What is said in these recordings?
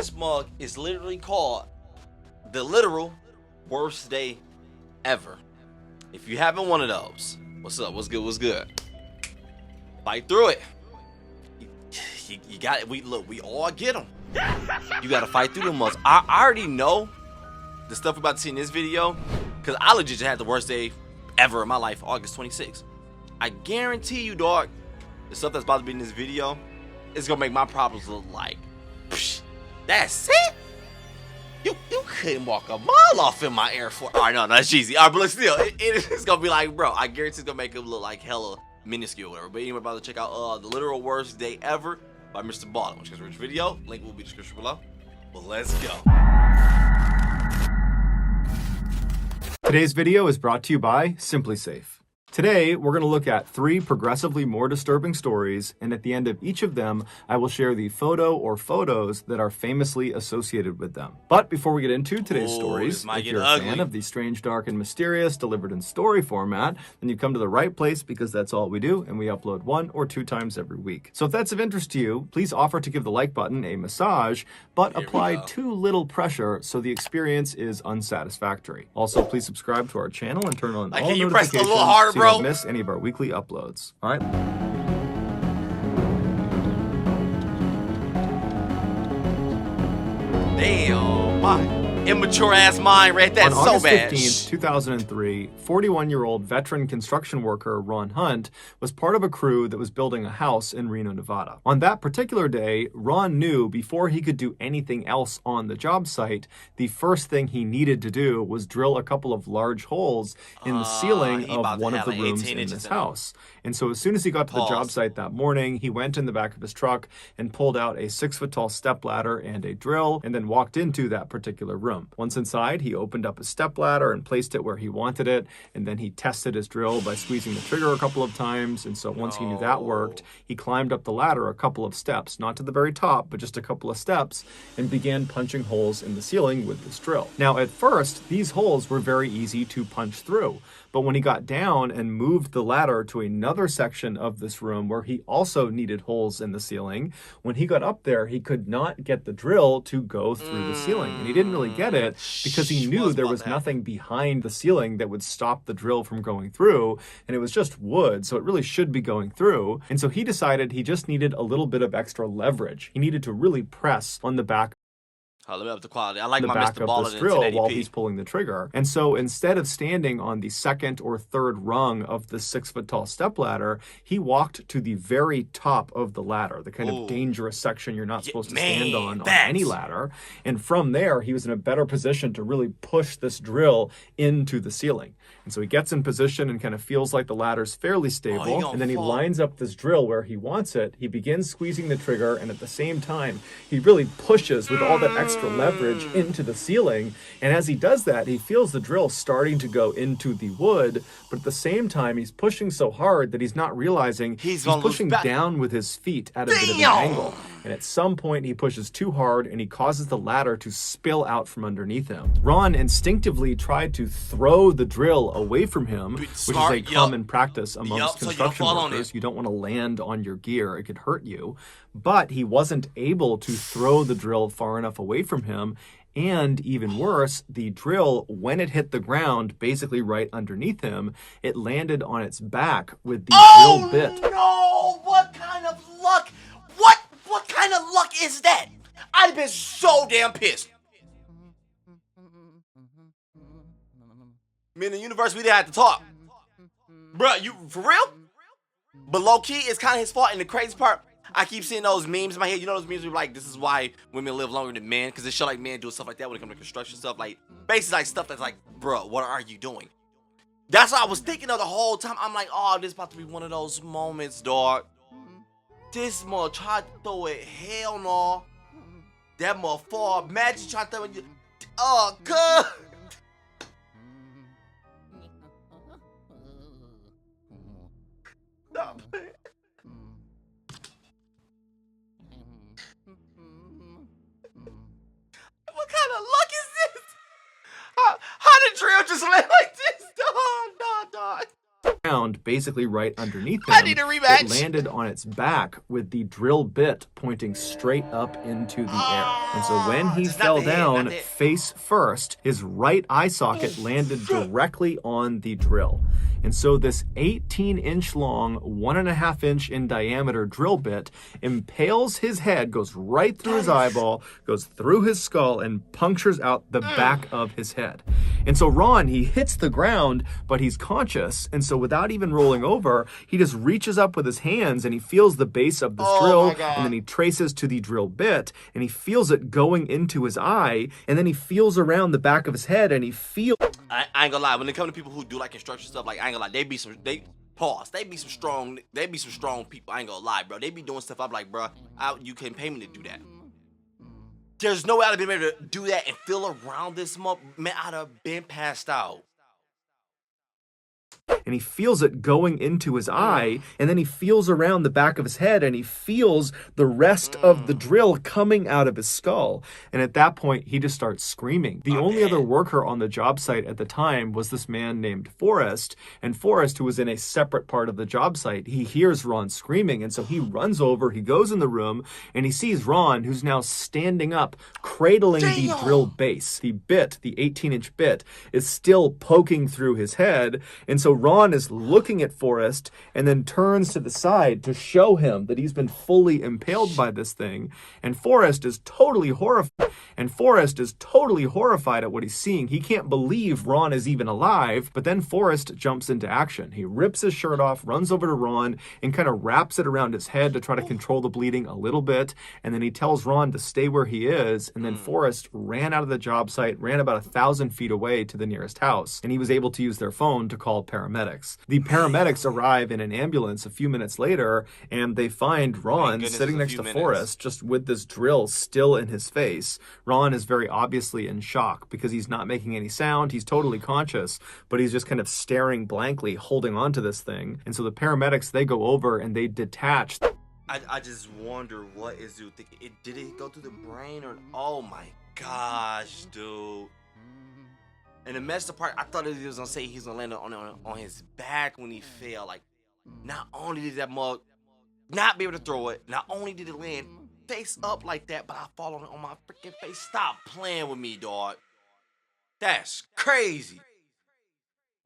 this mug is literally called the literal worst day ever. If you haven't one of those, what's up? What's good? What's good? Fight through it. You got it. We all get them. You got to fight through them mugs. I already know the stuff we're about to see in this video because I legit just had the worst day ever in my life, August 26th. I guarantee you, dog, the stuff that's about to be in this video is gonna make my problems look like, psh, that's it. You couldn't walk a mile off in my Air Force. All right, no, that's cheesy. All right, but still, it's gonna be like, bro, I guarantee it's gonna make it look like hella minuscule or whatever. But anyway, about to check out the literal worst day ever by MrBallen, which is a rich video. Link will be in the description below. But let's go. Today's video is brought to you by SimpliSafe. Today, we're going to look at 3 progressively more disturbing stories, and at the end of each of them, I will share the photo or photos that are famously associated with them. But before we get into today's stories, if you're a fan of the strange, dark, and mysterious delivered in story format, then you've come to the right place because that's all we do, and we upload 1 or 2 times every week. So if that's of interest to you, please offer to give the like button a massage, but apply too little pressure so the experience is unsatisfactory. Also, please subscribe to our channel and turn on all notifications. Press a little harder, so you don't miss any of our weekly uploads. All right. Damn, my immature ass mind right there. On So August bad. 15th, 2003, 41-year-old veteran construction worker Ron Hunt was part of a crew that was building a house in Reno, Nevada. On that particular day, Ron knew before he could do anything else on the job site, the first thing he needed to do was drill a couple of large holes in the ceiling of one of the rooms in this house. And so as soon as he got to the job site that morning, he went in the back of his truck and pulled out a 6-foot-tall stepladder and a drill, and then walked into that particular room. Once inside, he opened up his stepladder and placed it where he wanted it, and then he tested his drill by squeezing the trigger a couple of times. And so once he knew that worked, he climbed up the ladder a couple of steps, not to the very top, but just a couple of steps, and began punching holes in the ceiling with this drill. Now, at first, these holes were very easy to punch through, but when he got down and moved the ladder to another section of this room where he also needed holes in the ceiling, when he got up there, he could not get the drill to go through the ceiling. And he didn't really get it because he knew there was nothing behind the ceiling that would stop the drill from going through, and it was just wood, so it really should be going through. And so he decided he just needed a little bit of extra leverage. He needed to really press on the back Let me up the quality. I like the my back Mr. of Ballen this drill in while 1080p. he's pulling the trigger. And so instead of standing on the 2nd or 3rd rung of the 6-foot-tall stepladder, he walked to the very top of the ladder, the kind of dangerous section you're not supposed to stand on any ladder. And from there, he was in a better position to really push this drill into the ceiling. And so he gets in position and kind of feels like the ladder's fairly stable. And then he lines up this drill where he wants it. He begins squeezing the trigger, and at the same time, he really pushes with all that extra leverage into the ceiling. And as he does that, he feels the drill starting to go into the wood, but at the same time, he's pushing so hard that he's not realizing he's pushing down with his feet at a bit of an angle. And at some point, he pushes too hard, and he causes the ladder to spill out from underneath him. Ron instinctively tried to throw the drill away from him, which is a common practice amongst construction workers. You don't want to land on your gear. It could hurt you. But he wasn't able to throw the drill far enough away from him. And even worse, the drill, when it hit the ground, basically right underneath him, it landed on its back with the drill bit. No! What kind of luck? What kind of luck is that? I'd have been so damn pissed. Me and the universe, we didn't have to talk. Bruh, you for real? But low key, it's kind of his fault. And the crazy part, I keep seeing those memes in my head. You know those memes where like, this is why women live longer than men? Because they show like men doing stuff like that when it comes to construction stuff. Like, basically like stuff that's like, bruh, what are you doing? That's what I was thinking of the whole time. I'm like, oh, this is about to be one of those moments, dog. This mother tried to throw it. Hell no. That mother fall. Imagine trying to throw it. Oh, God. Stop it. What kind of luck is this? How did drill just land like this? Dog. ground basically right underneath him. I need a rematch. It landed on its back with the drill bit pointing straight up into the air. And so when he Just not fell the head, down not the- face first, his right eye socket landed directly on the drill. And so this 18-inch long, 1.5-inch in diameter drill bit impales his head, goes right through his eyeball, goes through his skull, and punctures out the back of his head. And so Ron, he hits the ground, but he's conscious. And so without even rolling over, he just reaches up with his hands and he feels the base of this drill. And then he traces to the drill bit and he feels it going into his eye. And then he feels around the back of his head and he feels... I ain't gonna lie. When it come to people who do like construction stuff, like I ain't gonna lie, they be some strong people. I ain't gonna lie, bro. They be doing stuff. I'm like, bro, you can't pay me to do that. There's no way I'd be able to do that and feel around this month. Man, I'd have been passed out. And he feels it going into his eye, and then he feels around the back of his head, and he feels the rest of the drill coming out of his skull. And at that point, he just starts screaming. The only other worker on the job site at the time was this man named Forrest, and Forrest, who was in a separate part of the job site, he hears Ron screaming, and so he runs over, he goes in the room, and he sees Ron, who's now standing up, cradling the drill base. The bit, the 18-inch bit, is still poking through his head, and so Ron is looking at Forrest and then turns to the side to show him that he's been fully impaled by this thing. And Forrest is totally horrified. At what he's seeing. He can't believe Ron is even alive, but then Forrest jumps into action. He rips his shirt off, runs over to Ron, and kind of wraps it around his head to try to control the bleeding a little bit. And then he tells Ron to stay where he is. And then Forrest ran out of the job site, ran about 1,000 feet away to the nearest house. And he was able to use their phone to call paramedics. The paramedics arrive in an ambulance a few minutes later, and they find Ron sitting next to Forrest, just with this drill still in his face. Ron is very obviously in shock because he's not making any sound. He's totally conscious, but he's just kind of staring blankly, holding on to this thing. And so the paramedics, they go over and they detach. I just wonder what is dude thinking. Did it go through the brain or... Oh my gosh, dude. And the messed up part, I thought he was gonna say he's gonna land on his back when he fell. Like, not only did that mug not be able to throw it, not only did it land face up like that, but I fall on my freaking face. Stop playing with me, dog. That's crazy.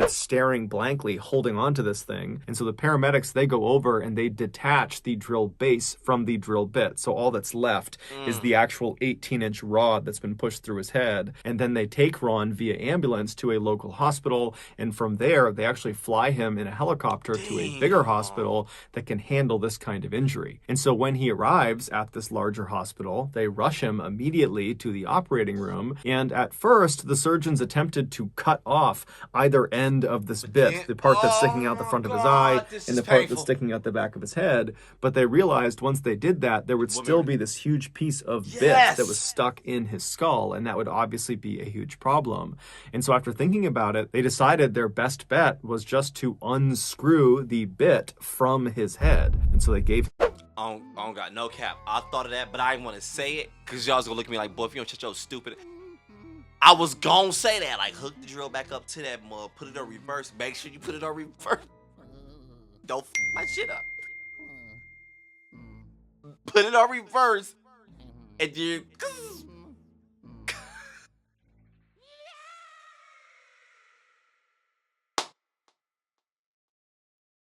Staring blankly, holding on to this thing. And so the paramedics, they go over and they detach the drill base from the drill bit. So all that's left is the actual 18-inch rod that's been pushed through his head. And then they take Ron via ambulance to a local hospital. And from there, they actually fly him in a helicopter to a bigger hospital that can handle this kind of injury. And so when he arrives at this larger hospital, they rush him immediately to the operating room. And at first, the surgeons attempted to cut off either end of this bit, the part that's sticking out the front of his eye and the part that's sticking out the back of his head. But they realized once they did that, there would still be this huge piece of bit that was stuck in his skull, and that would obviously be a huge problem. And so after thinking about it, they decided their best bet was just to unscrew the bit from his head. And so they gave... I don't got no cap. I thought of that, but I didn't want to say it because y'all was gonna look at me like, boy, if you don't shut your stupid... I was gonna say that, like, hook the drill back up to that mug, put it on reverse, make sure you put it on reverse. Don't f my shit up. Put it on reverse, and you...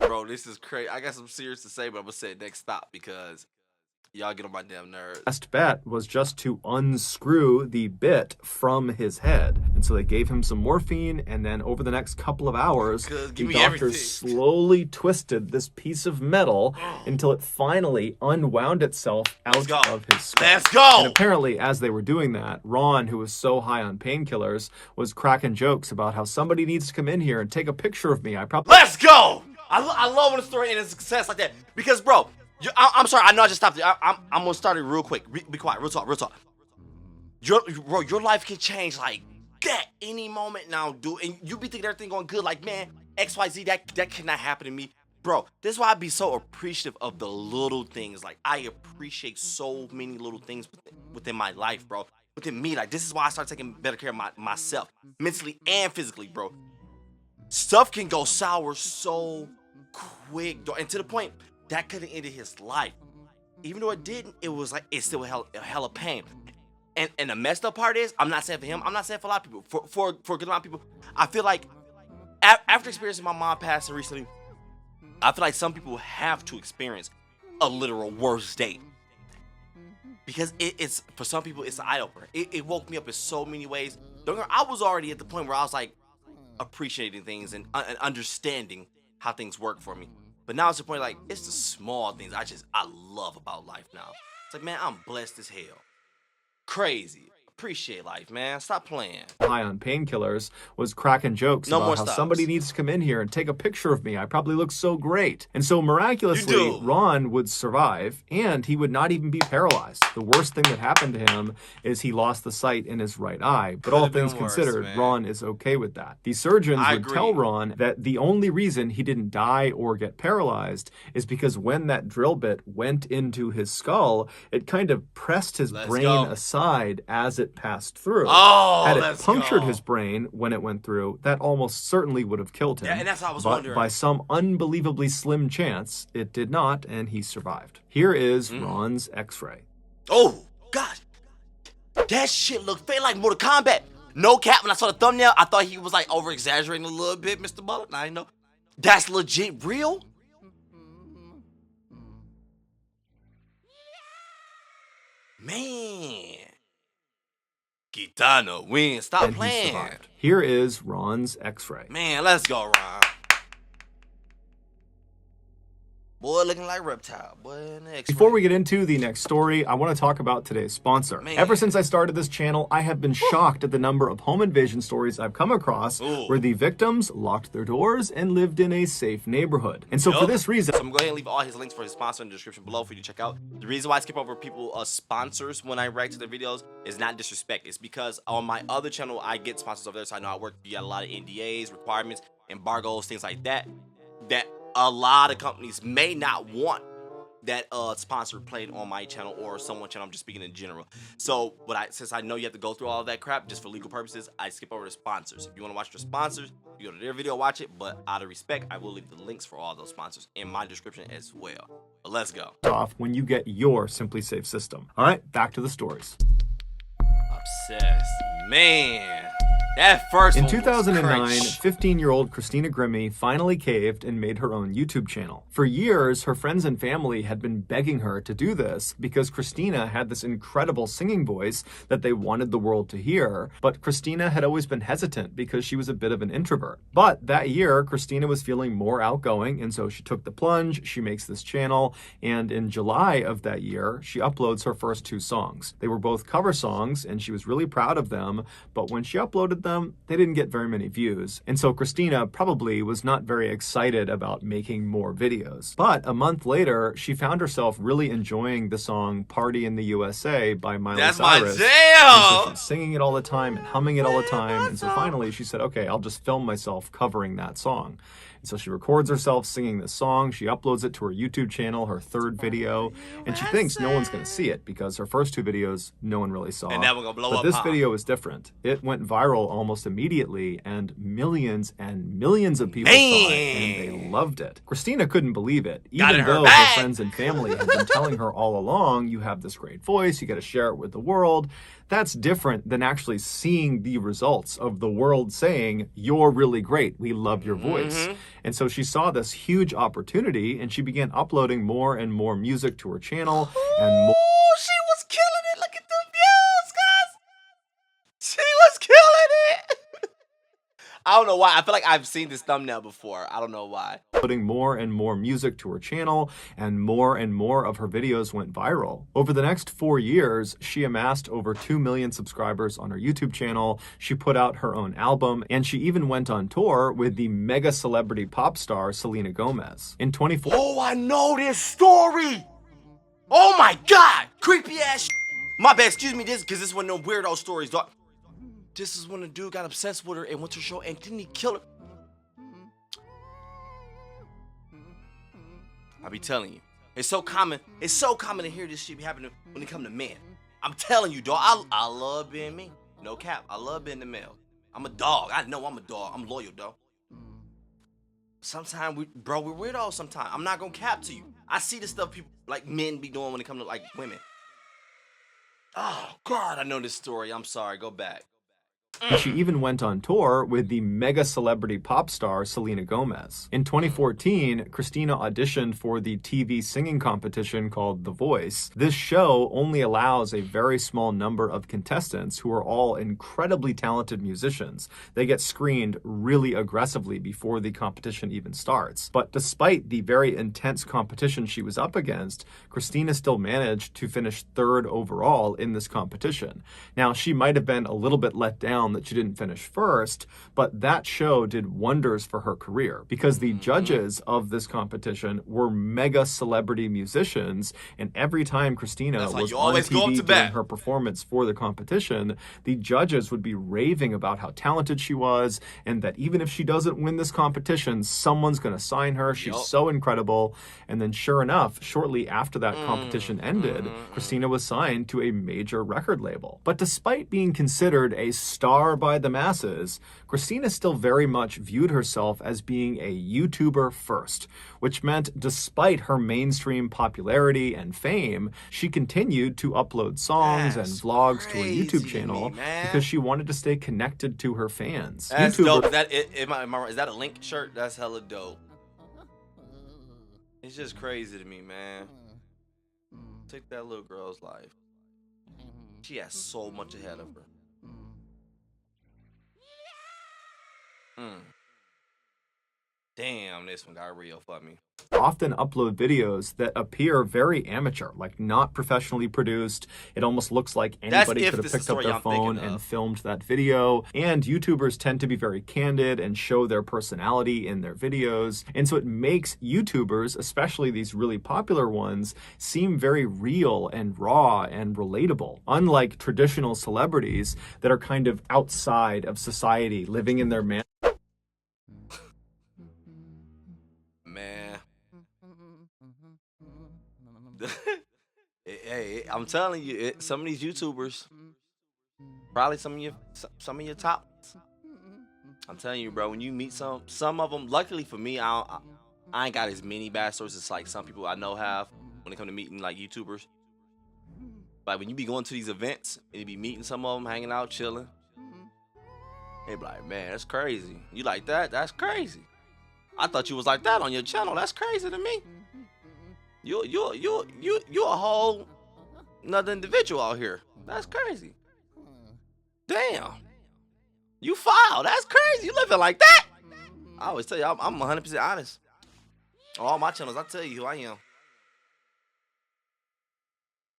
Bro, this is crazy. I got some serious to say, but I'm gonna say it next stop because y'all get on my damn nerves. Best bet was just to unscrew the bit from his head. And so they gave him some morphine, and then over the next couple of hours, the doctors slowly twisted this piece of metal until it finally unwound itself out of his skull. Let's go! And apparently, as they were doing that, Ron, who was so high on painkillers, was cracking jokes about how somebody needs to come in here and take a picture of me. Let's go! I love when a story ends in success like that. Because, bro, I'm sorry, I know I just stopped it. I'm gonna start it real quick. Be quiet, real talk. Your life can change like that any moment now, dude. And you be thinking everything going good, like, man, XYZ, that cannot happen to me. Bro, this is why I be so appreciative of the little things. Like, I appreciate so many little things within my life, bro. Within me, like, this is why I started taking better care of myself, mentally and physically, bro. Stuff can go sour so quick, dog. And to the point, that could have ended his life. Even though it didn't, it was like, it's still a hell of pain. And the messed up part is, I'm not saying for him, I'm not saying for a lot of people. For a good amount of people, I feel like, after experiencing my mom passing recently, I feel like some people have to experience a literal worst date. Because it's, for some people, it's an eye-opener. It woke me up in so many ways. I was already at the point where I was like, appreciating things and understanding how things work for me. But now it's the point, like, it's the small things I love about life now. It's like, man, I'm blessed as hell. Crazy. Appreciate life, man. Stop playing. High on painkillers was cracking jokes about how somebody needs to come in here and take a picture of me. I probably look so great. And so miraculously, Ron would survive, and he would not even be paralyzed. The worst thing that happened to him is he lost the sight in his right eye. But all things considered, Ron is okay with that. The surgeons would tell Ron that the only reason he didn't die or get paralyzed is because when that drill bit went into his skull, it kind of pressed his brain aside as it passed through. Had it punctured his brain when it went through, that almost certainly would have killed him. Yeah, and that's what I was wondering. By some unbelievably slim chance, it did not, and he survived. Here is Ron's X-ray. Oh, God. That shit looked fake like Mortal Kombat. No cap, when I saw the thumbnail, I thought he was like over-exaggerating a little bit, Mr. Ballen. I didn't know. That's legit real? Man. Gitano win. Stop playing. Here is Ron's X-ray. Man, let's go, Ron. Boy, looking like reptile. Boy, next. Before we get into the next story, I want to talk about today's sponsor. Ever since I started this channel, I have been shocked at the number of home invasion stories I've come across where the victims locked their doors and lived in a safe neighborhood. And so for this reason, so I'm going to go ahead and leave all his links for his sponsor in the description below for you to check out. The reason why I skip over people sponsors when I react to their videos is not disrespect. It's because on my other channel, I get sponsors over there, so I know I work. You got a lot of NDAs, requirements, embargoes, things like that. That a lot of companies may not want that sponsor played on my channel or someone's channel. I'm just speaking in general. So since I know you have to go through all of that crap just for legal purposes, I skip over the sponsors. If you want to watch their sponsors, you go to their video, watch it. But out of respect, I will leave the links for all those sponsors in my description as well. But let's go. Off when you get your SimpliSafe system. All right, back to the stories. Obsessed, man. That first In 2009, 15-year-old Christina Grimmie finally caved and made her own YouTube channel. For years, her friends and family had been begging her to do this because Christina had this incredible singing voice that they wanted the world to hear, but Christina had always been hesitant because she was a bit of an introvert. But that year, Christina was feeling more outgoing, and so she took the plunge, she makes this channel, and in July of that year, she uploads her first 2 songs. They were both cover songs, and she was really proud of them, but when she uploaded them, they didn't get very many views. And so Christina probably was not very excited about making more videos. But a month later, she found herself really enjoying the song Party in the USA by Miley Cyrus. That's my jam! So she's singing it all the time and humming it all the time. And so finally she said, okay, I'll just film myself covering that song. And so she records herself singing this song. She uploads it to her YouTube channel, her 3rd video, and she thinks no one's going to see it because her first 2 videos no one really saw. And that one gonna blow but up. This video is different. It went viral almost immediately, and millions of people saw it, and they loved it. Christina couldn't believe it, even though her friends and family had been telling her all along, you have this great voice, you got to share it with the world. That's different than actually seeing the results of the world saying, you're really great, we love your voice. And so she saw this huge opportunity, and she began uploading more and more music to her channel. And more. She was killing it. Look at the views, guys. She was killing it. I don't know why. I feel like I've seen this thumbnail before. I don't know why. Putting more and more music to her channel, and more of her videos went viral. Over the next 4 years, she amassed over 2 million subscribers on her YouTube channel. She put out her own album, and she even went on tour with the mega celebrity pop star Selena Gomez. In 2014. Oh, I know this story. Oh my God. Creepy ass. My bad. Excuse me. This because this one of them weirdo stories, dog. This is when the dude got obsessed with her and went to her show, and didn't he kill her? I be telling you, it's so common to hear this shit be happening when it come to men. I'm telling you, dog, I love being me. No cap, I love being the male. I'm a dog. I know I'm a dog. I'm loyal, dog. sometimes we're weirdos sometimes. I'm not gonna cap to you. I see the stuff people like men be doing when it comes to like women. Oh God, I know this story. I'm sorry. Go back. She even went on tour with the mega celebrity pop star Selena Gomez. In 2014, Christina auditioned for the TV singing competition called The Voice. This show only allows a very small number of contestants who are all incredibly talented musicians. They get screened really aggressively before the competition even starts. But despite the very intense competition she was up against, Christina still managed to finish third overall in this competition. Now, she might have been a little bit let down that she didn't finish first, but that show did wonders for her career because the judges of this competition were mega celebrity musicians, and every time Christina was on TV doing her performance for the competition, the judges would be raving about how talented she was and that even if she doesn't win this competition, someone's going to sign her. She's so incredible. And then sure enough, shortly after that competition ended, Christina was signed to a major record label. But despite being considered a star by the masses, Christina still very much viewed herself as being a YouTuber first, which meant despite her mainstream popularity and fame, she continued to upload songs and vlogs to her YouTube channel because she wanted to stay connected to her fans. That's dope. Am I right? Is that a Link shirt? That's hella dope. It's just crazy to me, man. Take that little girl's life. She has so much ahead of her. Damn, this one got real for me. Often upload videos that appear very amateur, like not professionally produced. It almost looks like anybody could have picked up their phone and filmed that video. And YouTubers tend to be very candid and show their personality in their videos. And so it makes YouTubers, especially these really popular ones, seem very real and raw and relatable. Unlike traditional celebrities that are kind of outside of society, living in their man. Hey, I'm telling you, some of these YouTubers, probably some of your tops. I'm telling you, bro. When you meet some of them, luckily for me, I ain't got as many bad stories as like some people I know have when it come to meeting like YouTubers. Like when you be going to these events and you be meeting some of them, hanging out, chilling, they be like, man, that's crazy. You like that? That's crazy. I thought you was like that on your channel. That's crazy to me. You a whole another individual out here. That's crazy. Damn. You foul. That's crazy. You living like that? I always tell you, I'm 100% honest. On all my channels, I tell you who I am.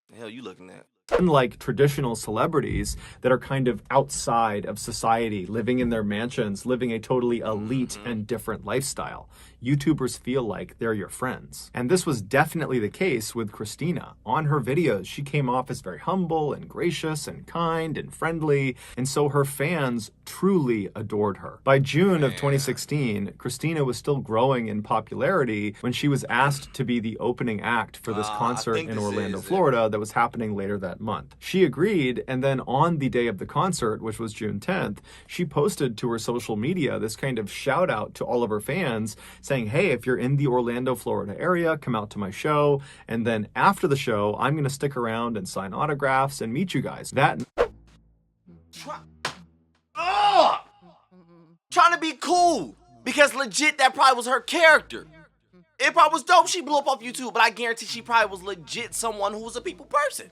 The hell you looking at? Unlike traditional celebrities that are kind of outside of society, living in their mansions, living a totally elite and different lifestyle, YouTubers feel like they're your friends. And this was definitely the case with Christina. On her videos, she came off as very humble and gracious and kind and friendly, and so her fans truly adored her. By June of 2016, Christina was still growing in popularity when she was asked to be the opening act for this concert in Orlando, Florida that was happening later that month. She agreed, and then on the day of the concert, which was June 10th, she posted to her social media this kind of shout out to all of her fans saying, hey, if you're in the Orlando, Florida area, come out to my show. And then after the show, I'm going to stick around and sign autographs and meet you guys. Trying to be cool. Because legit, that probably was her character. It probably was dope. She blew up off YouTube, but I guarantee she probably was legit someone who was a people person.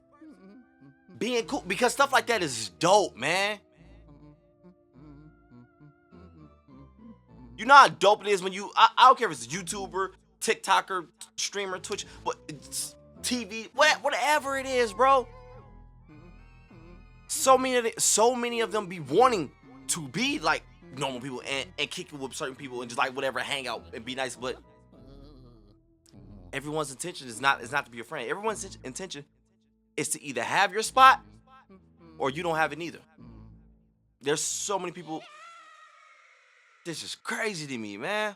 Being cool, because stuff like that is dope, man. You know how dope it is when you, I don't care if it's a YouTuber, TikToker, streamer, Twitch, but it's TV, whatever it is, bro. So many of them be wanting to be like normal people and kick it with certain people and just like whatever, hang out and be nice, but everyone's intention is not to be a friend. Everyone's intention is to either have your spot or you don't have it neither. There's so many people. This is crazy to me, man.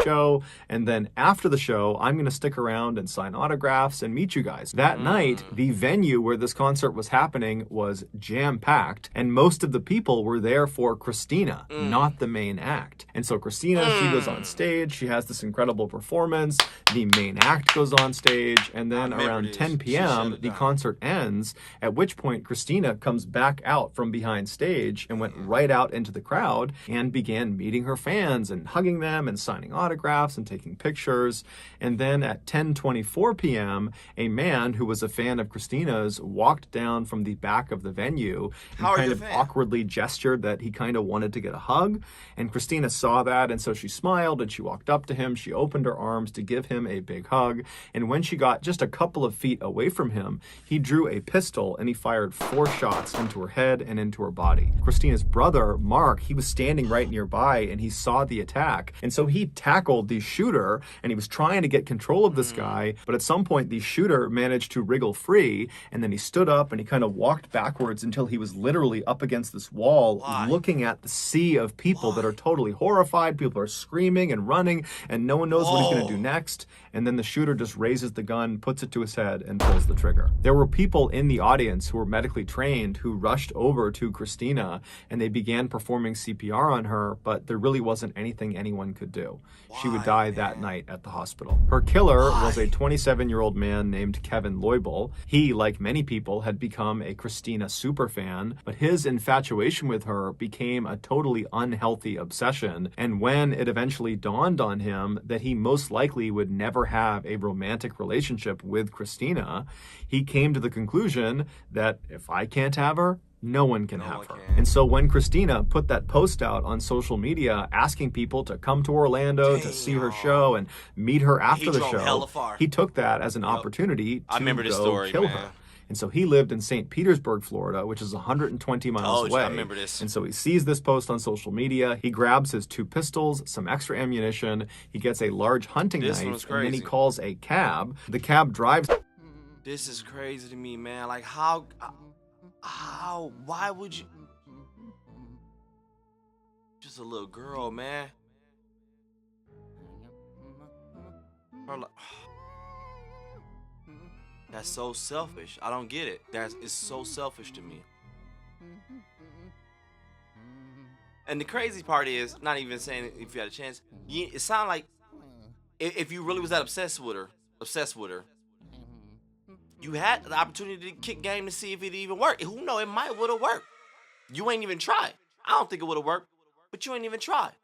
show, and then after the show, I'm going to stick around and sign autographs and meet you guys. That night, the venue where this concert was happening was jam-packed, and most of the people were there for Christina, not the main act. And so Christina, she goes on stage, she has this incredible performance, the main act goes on stage, and then around 10 p.m., the concert ends, at which point Christina comes back out from behind stage and went right out into the crowd and began meeting her fans and hugging them and signing autographs and taking pictures. And then at 10:24 p.m., a man who was a fan of Christina's walked down from the back of the venue and kind of awkwardly gestured that he kind of wanted to get a hug. And Christina saw that, and so she smiled and she walked up to him. She opened her arms to give him a big hug. And when she got just a couple of feet away from him, he drew a pistol and he fired 4 shots into her head and into her body. Christina's brother, Mark, he was standing right nearby and he saw the attack. And so he tackled the shooter and he was trying to get control of this guy. But at some point, the shooter managed to wriggle free. And then he stood up and he kind of walked backwards until he was literally up against this wall, looking at the sea of people that are totally horrified. People are screaming and running and no one knows what he's going to do next. And then the shooter just raises the gun, puts it to his head, and pulls the trigger. There were people in the audience who were medically trained who rushed over to Christina and they began performing CPR on her, but there really wasn't anything anyone could do. She would die that night at the hospital. Her killer was a 27-year-old man named Kevin Loibel. He, like many people, had become a Christina superfan, but his infatuation with her became a totally unhealthy obsession. And when it eventually dawned on him that he most likely would never have a romantic relationship with Christina, he came to the conclusion that if I can't have her, no one can have her. And so when Christina put that post out on social media asking people to come to Orlando to see her show and meet her after the show, he took that as an opportunity to kill her. And so he lived in St. Petersburg, Florida, which is 120 miles away. I remember this. And so he sees this post on social media. He grabs his 2 pistols, some extra ammunition. He gets a large hunting knife, and then he calls a cab. The cab drives. This is crazy to me, man. Like, why would you? Just a little girl, man. That's so selfish. I don't get it. It's so selfish to me. And the crazy part is, not even saying if you had a chance, it sounded like if you really was that obsessed with her, you had the opportunity to kick game to see if it even worked. Who knows? It might would have worked. You ain't even tried. I don't think it would have worked, but you ain't even tried.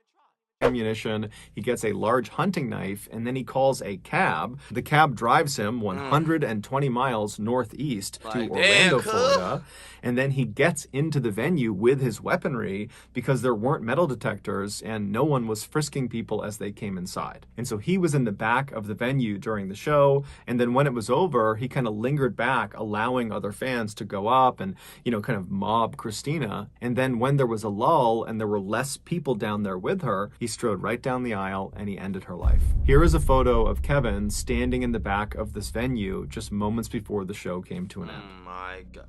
Ammunition, he gets a large hunting knife, and then he calls a cab. The cab drives him 120 miles northeast to Orlando, Florida, and then he gets into the venue with his weaponry because there weren't metal detectors and no one was frisking people as they came inside. And so he was in the back of the venue during the show, and then when it was over, he kind of lingered back, allowing other fans to go up and, kind of mob Christina. And then when there was a lull and there were less people down there with her, he strode right down the aisle and he ended her life. Here is a photo of Kevin standing in the back of this venue just moments before the show came to an end. Oh my God.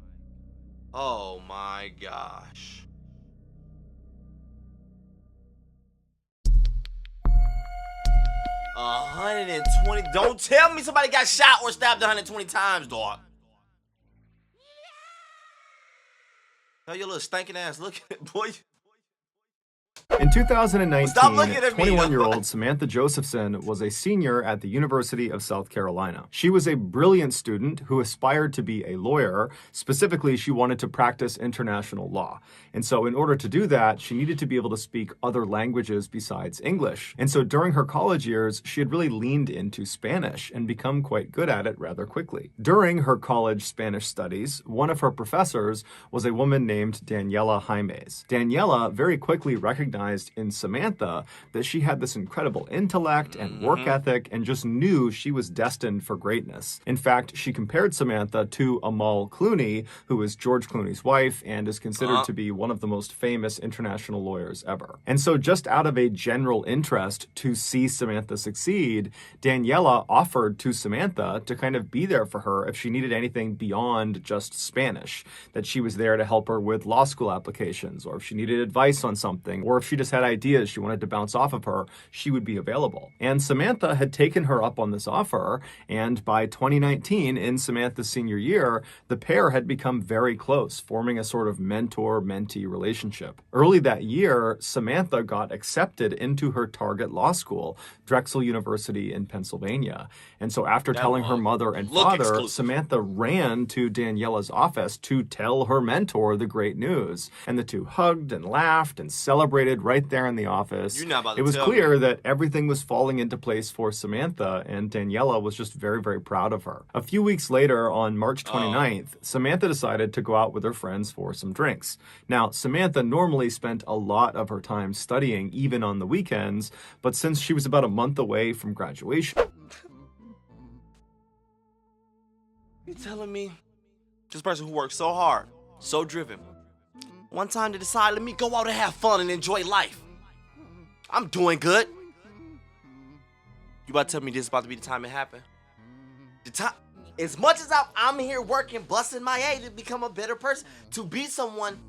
Oh my gosh. $120. Don't tell me somebody got shot or stabbed 120 times, dog. How your little stinking ass looking, boy. In 2019, 21-year-old Samantha Josephson was a senior at the University of South Carolina. She was a brilliant student who aspired to be a lawyer. Specifically, she wanted to practice international law. And so in order to do that, she needed to be able to speak other languages besides English. And so during her college years, she had really leaned into Spanish and become quite good at it rather quickly. During her college Spanish studies, one of her professors was a woman named Daniela Jaimes. Daniela very quickly recognized in Samantha that she had this incredible intellect and work ethic and just knew she was destined for greatness. In fact, she compared Samantha to Amal Clooney, who is George Clooney's wife and is considered to be one of the most famous international lawyers ever. And so just out of a general interest to see Samantha succeed, Daniela offered to Samantha to kind of be there for her if she needed anything beyond just Spanish, that she was there to help her with law school applications, or if she needed advice on something, or if she just had ideas she wanted to bounce off of her, she would be available. And Samantha had taken her up on this offer, and by 2019, in Samantha's senior year, the pair had become very close, forming a sort of mentor-mentee relationship. Early that year, Samantha got accepted into her target law school, Drexel University in Pennsylvania. And so after telling her mother and father, Samantha ran to Daniela's office to tell her mentor the great news. And the two hugged and laughed and celebrated right there in the office. It was clear that everything was falling into place for Samantha, and Daniela was just very, very proud of her. A few weeks later, on March 29th, Samantha decided to go out with her friends for some drinks. Now, Samantha normally spent a lot of her time studying, even on the weekends, but since she was about a month away from graduation... You telling me this person who works so hard, so driven, one time to decide, let me go out and have fun and enjoy life. I'm doing good. You about to tell me this is about to be the time it happened? The time, as much as I'm here working, busting my A to become a better person, to be someone.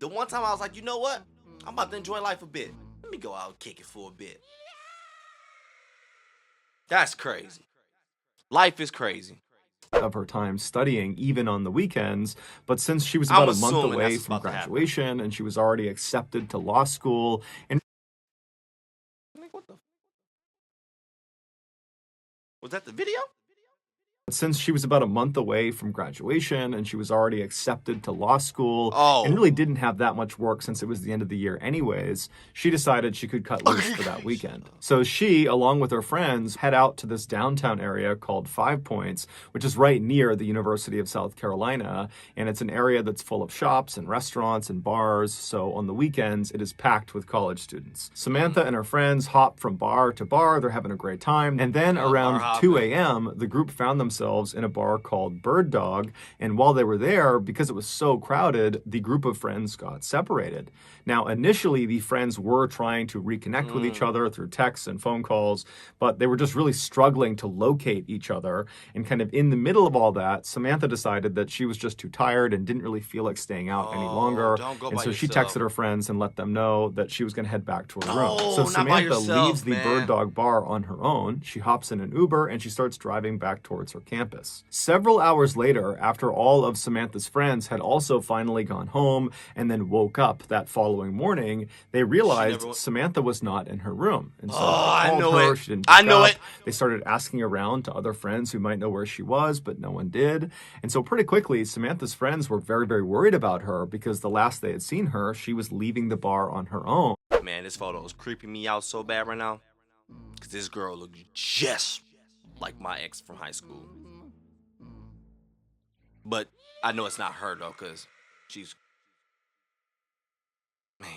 The one time I was like, you know what? I'm about to enjoy life a bit. Let me go out and kick it for a bit. That's crazy. Life is crazy. Of her time studying, even on the weekends, but since she was about a month away from graduation and she was already accepted to law school, and what the? Was that the video? Since she was about a month away from graduation and she was already accepted to law school and really didn't have that much work since it was the end of the year anyways, she decided she could cut loose for that weekend. So she, along with her friends, head out to this downtown area called Five Points, which is right near the University of South Carolina, and it's an area that's full of shops and restaurants and bars, so on the weekends it is packed with college students. Samantha and her friends hop from bar to bar, they're having a great time, and then around 2 a.m. the group found themselves in a bar called Bird Dog, and while they were there, because it was so crowded, the group of friends got separated. Now, initially, the friends were trying to reconnect with each other through texts and phone calls, but they were just really struggling to locate each other, and kind of in the middle of all that, Samantha decided that she was just too tired and didn't really feel like staying out any longer, and so she texted her friends and let them know that she was going to head back to her room. So Samantha leaves the Bird Dog bar on her own, she hops in an Uber, and she starts driving back towards her campus. Several hours later, after all of Samantha's friends had also finally gone home and then woke up that following morning, they realized Samantha was not in her room. And so they called her, she didn't pick up. They started asking around to other friends who might know where she was, but no one did. And so pretty quickly, Samantha's friends were very, very worried about her because the last they had seen her, she was leaving the bar on her own. Man, this photo is creeping me out so bad right now because this girl looks just like my ex from high school. But I know it's not her, though, because she's... Man,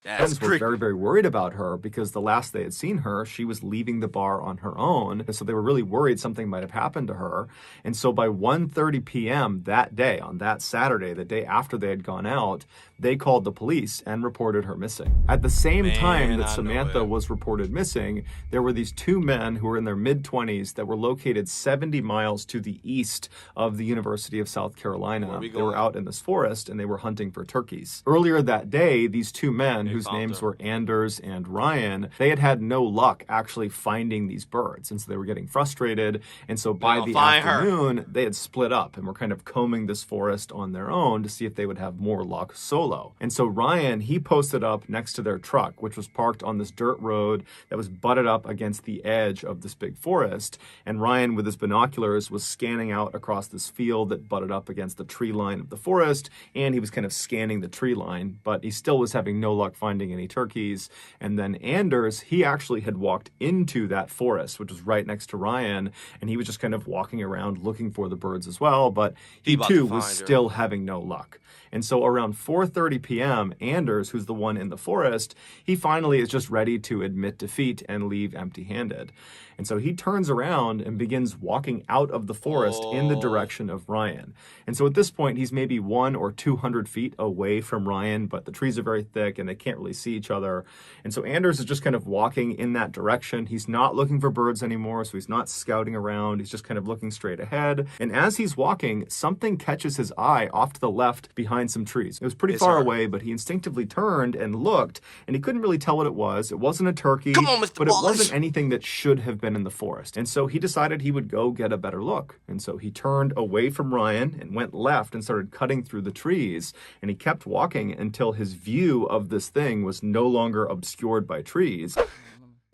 that's were very, very worried about her because the last they had seen her, she was leaving the bar on her own. And so they were really worried something might have happened to her. And so by 1:30 p.m. that day, on that Saturday, the day after they had gone out, they called the police and reported her missing. At the same time that Samantha was reported missing, there were these two men who were in their mid-20s that were located 70 miles to the east of the University of South Carolina. They were out in this forest and they were hunting for turkeys. Earlier that day, these two men, whose names were Anders and Ryan, they had had no luck actually finding these birds, and so they were getting frustrated, and so by the afternoon, they had split up and were kind of combing this forest on their own to see if they would have more luck solo. And so Ryan, he posted up next to their truck, which was parked on this dirt road that was butted up against the edge of this big forest, and Ryan, with his binoculars, was scanning out across this field that butted up against the tree line of the forest, and he was kind of scanning the tree line, but he still was having no luck finding any turkeys. And then Anders, he actually had walked into that forest, which was right next to Ryan, and he was just kind of walking around looking for the birds as well, but he too was still having no luck. And so around 4:30 p.m., Anders, who's the one in the forest, he finally is just ready to admit defeat and leave empty-handed. And so he turns around and begins walking out of the forest in the direction of Ryan. And so at this point, he's maybe 100 or 200 feet away from Ryan, but the trees are very thick and they can't really see each other. And so Anders is just kind of walking in that direction. He's not looking for birds anymore, so he's not scouting around. He's just kind of looking straight ahead. And as he's walking, something catches his eye off to the left behind some trees. It was pretty far away, but he instinctively turned and looked, and he couldn't really tell what it was. It wasn't a turkey, Come on, Mr. but it Ballen. wasn't anything that should have been in the forest. And so he decided he would go get a better look. And so he turned away from Ryan and went left and started cutting through the trees. And he kept walking until his view of this thing was no longer obscured by trees.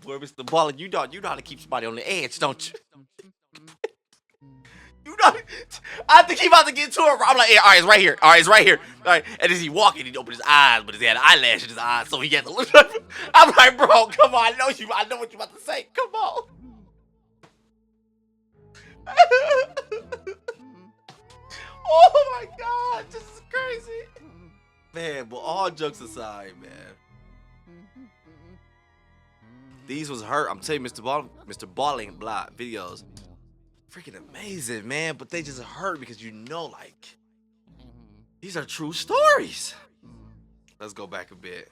Boy, Mr. Ballen, you know how to keep somebody on the edge, don't you? You know, I think he about to get to it. I'm like, hey, all right, it's right here. All right, it's right here. All right, and as he walking, he opened his eyes, but he had an eyelash in his eyes, so he had to look up. I'm like, bro, come on, I know what you about to say. Come on. Oh my God, this is crazy. Man, but all jokes aside, man. These was hurt. I'm telling you, Mr. Ballen blah videos. Freaking amazing, man. But they just hurt because like, these are true stories. Let's go back a bit.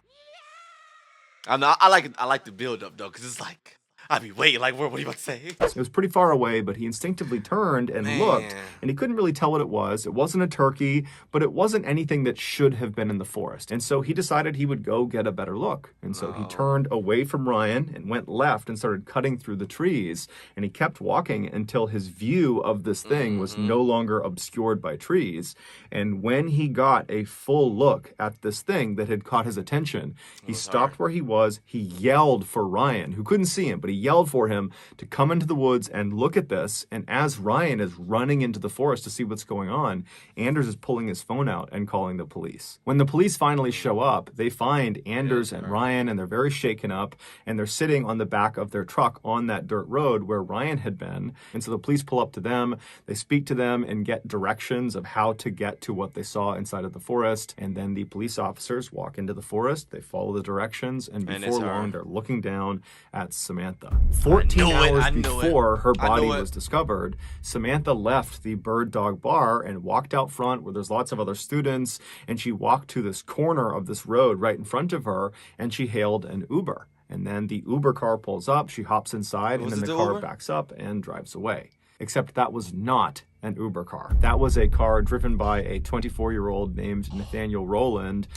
I know I like the build up though, because it's like I be waiting, like, what are you about to say? It was pretty far away, but he instinctively turned and looked, and he couldn't really tell what it was. It wasn't a turkey, but it wasn't anything that should have been in the forest. And so he decided he would go get a better look. And so he turned away from Ryan and went left and started cutting through the trees. And he kept walking until his view of this thing was no longer obscured by trees. And when he got a full look at this thing that had caught his attention, he stopped where he was. He yelled for Ryan, who couldn't see him, but he yelled for him to come into the woods and look at this. And as Ryan is running into the forest to see what's going on, Anders is pulling his phone out and calling the police. When the police finally show up, they find Anders and Ryan, and they're very shaken up, and they're sitting on the back of their truck on that dirt road where Ryan had been. And so the police pull up to them, they speak to them and get directions of how to get to what they saw inside of the forest. And then the police officers walk into the forest, they follow the directions, and before long, they're looking down at Samantha. 14 hours before her body was discovered, Samantha left the Bird Dog Bar and walked out front where there's lots of other students, and she walked to this corner of this road right in front of her, and she hailed an Uber. And then the Uber car pulls up, she hops inside, and then the car backs up and drives away. Except that was not an Uber car. That was a car driven by a 24-year-old named Nathaniel Rowland.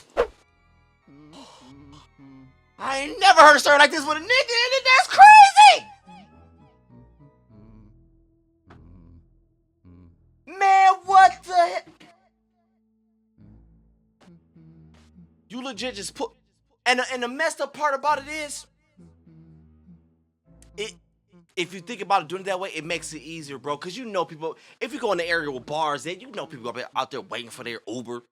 I ain't never heard a story like this with a nigga in it. That's crazy! Man, what the heck? You legit just put... And the messed up part about it is... If you think about it doing it that way, it makes it easier, bro. Because you know people... If you go in the area with bars, then you know people out there waiting for their Uber.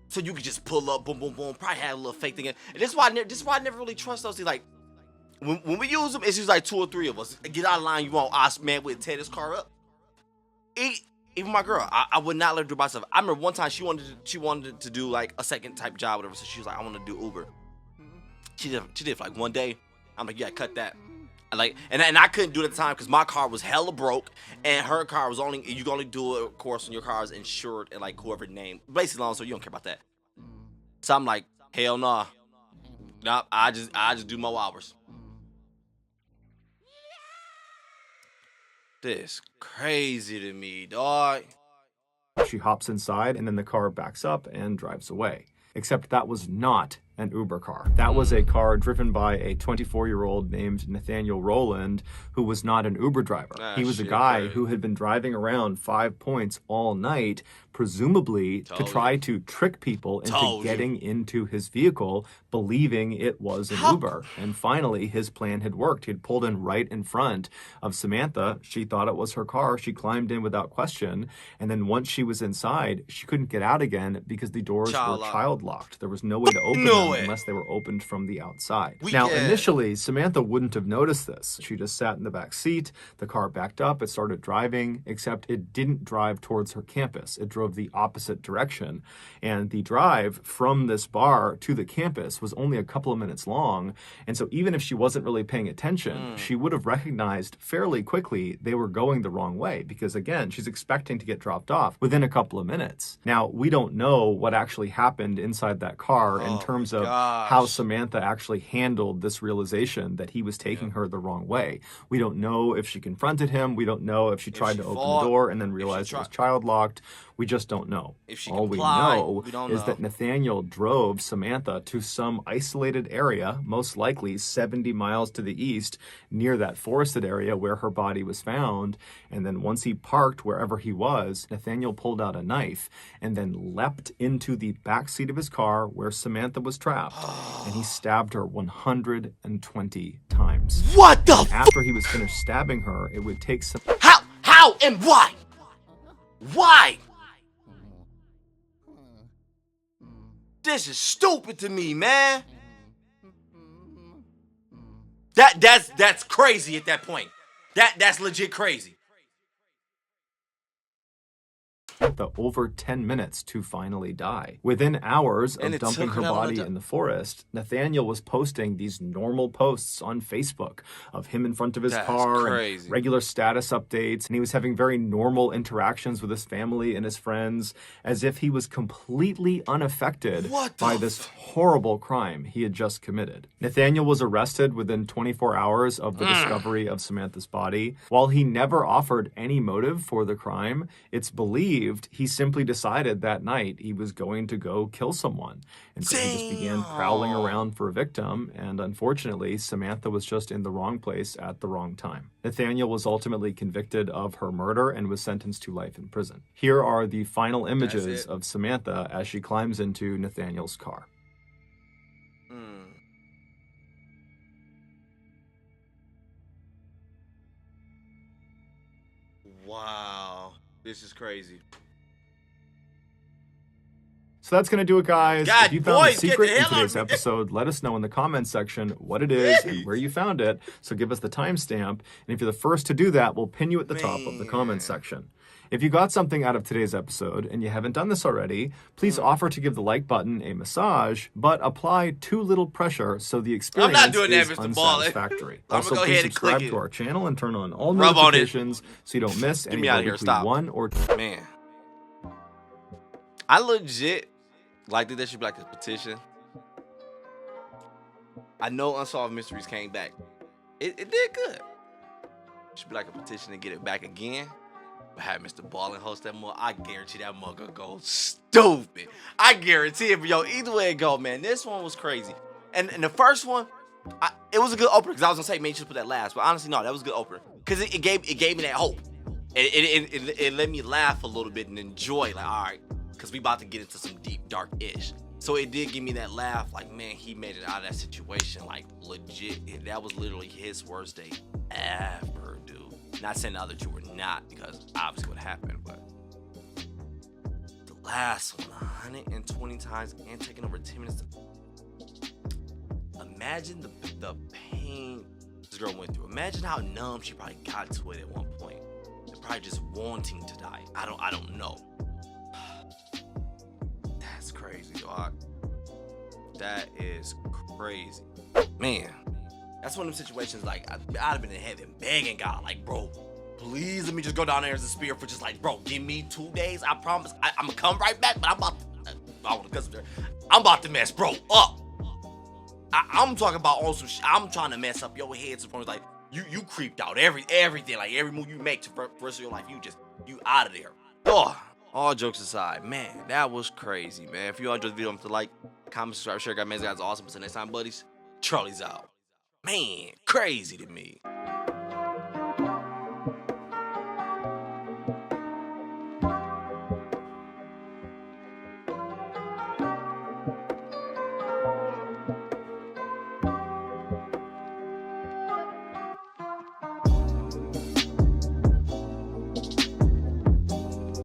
So you could just pull up, boom, boom, boom. Probably had a little fake thing. And this is why I never really trust those. Like, when we use them, it's usually like 2 or 3 of us. Get out of line, you want us, man, we'll tear this car up. Even my girl, I would not let her do it by herself. I remember one time she wanted to do like a second type job, whatever. So she was like, I want to do Uber. She did for like one day. I'm like, yeah, cut that. And I couldn't do it at the time because my car was hella broke, and her car was you can only do it, of course, when your car is insured and like whoever named, basically, so you don't care about that. So I'm like, hell nah, I just do more hours. This crazy to me, dog. She hops inside, and then the car backs up and drives away. Except that was not an Uber car. That was a car driven by a 24-year-old named Nathaniel Rowland, who was not an Uber driver. He was a guy who had been driving around 5 Points all night, presumably to try to trick people into getting into his vehicle, believing it was an Uber. And finally, his plan had worked. He had pulled in right in front of Samantha. She thought it was her car. She climbed in without question. And then once she was inside, she couldn't get out again because the doors were child locked. There was no way to open them unless they were opened from the outside. Initially, Samantha wouldn't have noticed this. She just sat in the back seat. The car backed up. It started driving, except it didn't drive towards her campus. It drove the opposite direction. And the drive from this bar to the campus was only a couple of minutes long. And so even if she wasn't really paying attention, she would have recognized fairly quickly they were going the wrong way because, again, she's expecting to get dropped off within a couple of minutes. Now, we don't know what actually happened inside that car in terms terms of how Samantha actually handled this realization that he was taking her the wrong way. We don't know if she confronted him. We don't know if she tried to open the door and then realized it was child locked. We just don't know. All we know is that Nathaniel drove Samantha to some isolated area, most likely 70 miles to the east, near that forested area where her body was found. And then once he parked wherever he was, Nathaniel pulled out a knife and then leapt into the backseat of his car where Samantha was trapped. And he stabbed her 120 times. What the f? After he was finished stabbing her, it would take some... How, and why? Why? This is stupid to me, man. That's crazy at that point. That's legit crazy. Over 10 minutes to finally die. Within hours of dumping her body in the forest, Nathaniel was posting these normal posts on Facebook of him in front of his car, and regular status updates, and he was having very normal interactions with his family and his friends, as if he was completely unaffected by this horrible crime he had just committed. Nathaniel was arrested within 24 hours of the discovery of Samantha's body. While he never offered any motive for the crime, it's believed he simply decided that night he was going to go kill someone. And so he just began prowling around for a victim, and unfortunately, Samantha was just in the wrong place at the wrong time. Nathaniel was ultimately convicted of her murder and was sentenced to life in prison. Here are the final images of Samantha as she climbs into Nathaniel's car. Wow, this is crazy. So that's going to do it, guys. If you found a secret in today's episode, let us know in the comments section what it is and where you found it. So give us the timestamp. And if you're the first to do that, we'll pin you at the top of the comments section. If you got something out of today's episode and you haven't done this already, please offer to give the like button a massage, but apply too little pressure so the experience is unsatisfactory. Also, please subscribe to our channel and turn on all notifications so you don't miss any weekly 1 or 2. Man, I legit like that there should be like a petition. I know Unsolved Mysteries came back. It did good. Should be like a petition to get it back again. But have MrBallen host that mug, I guarantee that mug gonna go stupid. I guarantee it, yo. Either way it go, man. This one was crazy. And the first one, it was a good opener, because I was gonna say maybe you should put that last, but honestly no, that was a good opener, because it gave me that hope. It let me laugh a little bit and enjoy, like, all right, because we about to get into some deep dark ish. So it did give me that laugh, like, man, he made it out of that situation, like, legit. That was literally his worst day ever, dude. Not saying the other two were not, because obviously what happened, but the last one, 120 times and taking over 10 minutes. Imagine the pain this girl went through. Imagine how numb she probably got to it at one point. And probably just wanting to die. I don't know. That's crazy, dog. That is crazy. Man. That's one of them situations, like, I'd have been in heaven begging God, like, bro, please let me just go down there as a spirit for just, like, bro, give me 2 days. I promise. I'm going to come right back, but I'm about to mess bro up. I'm talking about on some shit. I'm trying to mess up your head to the point like, you creeped out everything, like, every move you make for the rest of your life, you out of there. Oh, all jokes aside, man, that was crazy, man. If you enjoyed the video, don't forget to like, comment, subscribe, share. Guys, awesome. Until next time, buddies. Charlie's out. Man, crazy to me.